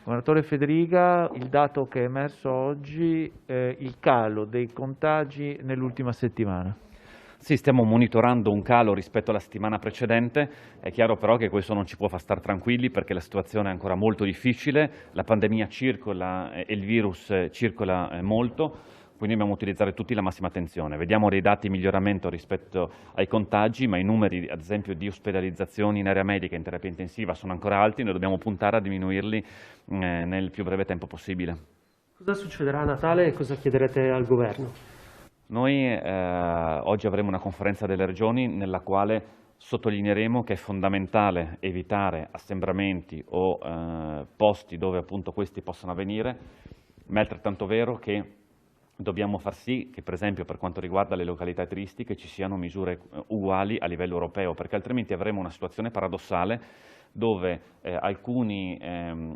Governatore Federica, il dato che è emerso oggi è il calo dei contagi nell'ultima settimana. Sì, stiamo monitorando un calo rispetto alla settimana precedente, è chiaro però che questo non ci può far stare tranquilli perché la situazione è ancora molto difficile, la pandemia circola e il virus circola molto, quindi dobbiamo utilizzare tutti la massima attenzione. Vediamo dei dati di miglioramento rispetto ai contagi, ma i numeri ad esempio di ospedalizzazioni in area medica e in terapia intensiva sono ancora alti, noi dobbiamo puntare a diminuirli nel più breve tempo possibile. Cosa succederà a Natale e cosa chiederete al governo? Noi oggi avremo una conferenza delle regioni nella quale sottolineeremo che è fondamentale evitare assembramenti o posti dove appunto questi possano avvenire, ma è altrettanto vero che dobbiamo far sì che, per esempio, per quanto riguarda le località turistiche, ci siano misure uguali a livello europeo, perché altrimenti avremo una situazione paradossale dove alcuni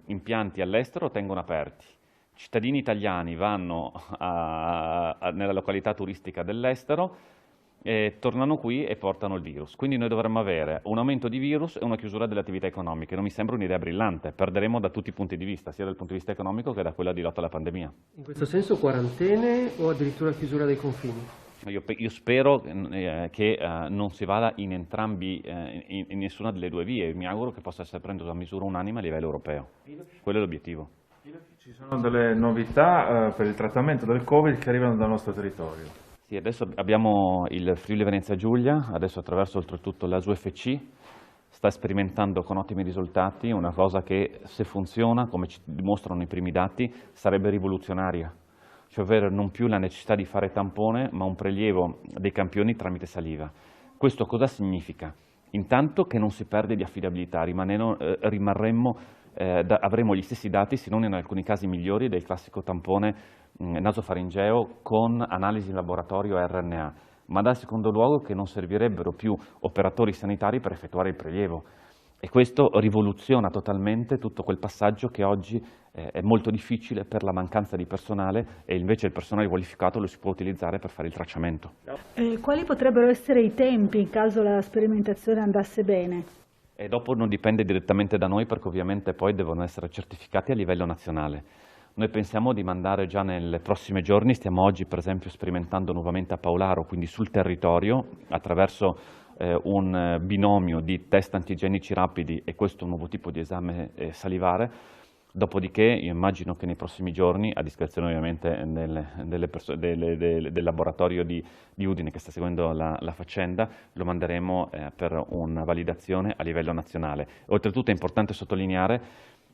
impianti all'estero tengono aperti. Cittadini italiani vanno nella località turistica dell'estero, tornano qui e portano il virus. Quindi noi dovremmo avere un aumento di virus e una chiusura delle attività economiche. Non mi sembra un'idea brillante, perderemo da tutti i punti di vista, sia dal punto di vista economico che da quello di lotta alla pandemia. In questo senso quarantene o addirittura chiusura dei confini? Io spero che non si vada in entrambi, in nessuna delle due vie. Mi auguro che possa essere presa una misura unanime a livello europeo. Quello è l'obiettivo. Ci sono delle novità per il trattamento del Covid che arrivano dal nostro territorio. Sì, adesso abbiamo il Friuli Venezia Giulia, adesso attraverso oltretutto la SUFC, sta sperimentando con ottimi risultati una cosa che, se funziona, come ci dimostrano i primi dati, sarebbe rivoluzionaria. Cioè avere non più la necessità di fare tampone, ma un prelievo dei campioni tramite saliva. Questo cosa significa? Intanto che non si perde di affidabilità, avremo gli stessi dati, se non in alcuni casi migliori, del classico tampone nasofaringeo con analisi in laboratorio RNA, ma dal secondo luogo che non servirebbero più operatori sanitari per effettuare il prelievo. E questo rivoluziona totalmente tutto quel passaggio che oggi è molto difficile per la mancanza di personale e invece il personale qualificato lo si può utilizzare per fare il tracciamento. Quali potrebbero essere i tempi in caso la sperimentazione andasse bene? E dopo non dipende direttamente da noi perché ovviamente poi devono essere certificati a livello nazionale. Noi pensiamo di mandare già nei prossimi giorni, stiamo oggi per esempio sperimentando nuovamente a Paolaro, quindi sul territorio, attraverso un binomio di test antigenici rapidi e questo un nuovo tipo di esame salivare. Dopodiché io immagino che nei prossimi giorni, a discrezione ovviamente del laboratorio di Udine che sta seguendo la faccenda, lo manderemo per una validazione a livello nazionale. Oltretutto è importante sottolineare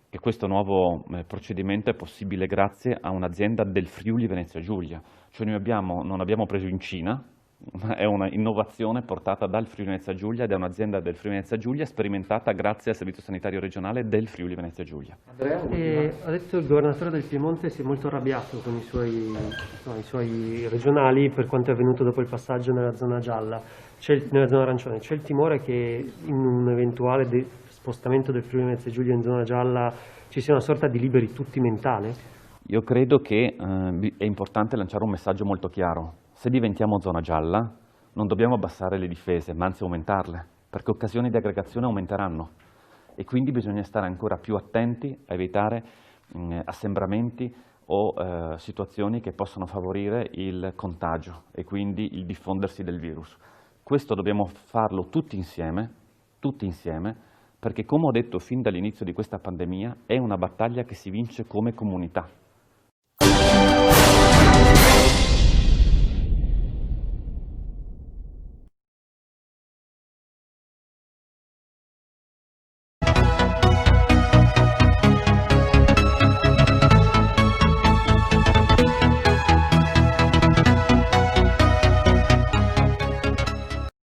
che questo nuovo procedimento è possibile grazie a un'azienda del Friuli Venezia Giulia, cioè noi non abbiamo preso in Cina, ma è una innovazione portata dal Friuli Venezia Giulia ed è un'azienda del Friuli Venezia Giulia sperimentata grazie al Servizio Sanitario Regionale del Friuli Venezia Giulia. Ha detto il governatore del Piemonte si è molto arrabbiato con i suoi regionali per quanto è avvenuto dopo il passaggio nella zona gialla, nella zona arancione. C'è il timore che in un eventuale spostamento del Friuli Venezia Giulia in zona gialla ci sia una sorta di liberi tutti mentale? Io credo che è importante lanciare un messaggio molto chiaro. Se diventiamo zona gialla non dobbiamo abbassare le difese, ma anzi aumentarle, perché occasioni di aggregazione aumenteranno e quindi bisogna stare ancora più attenti a evitare assembramenti o situazioni che possono favorire il contagio e quindi il diffondersi del virus. Questo dobbiamo farlo tutti insieme, perché come ho detto fin dall'inizio di questa pandemia è una battaglia che si vince come comunità.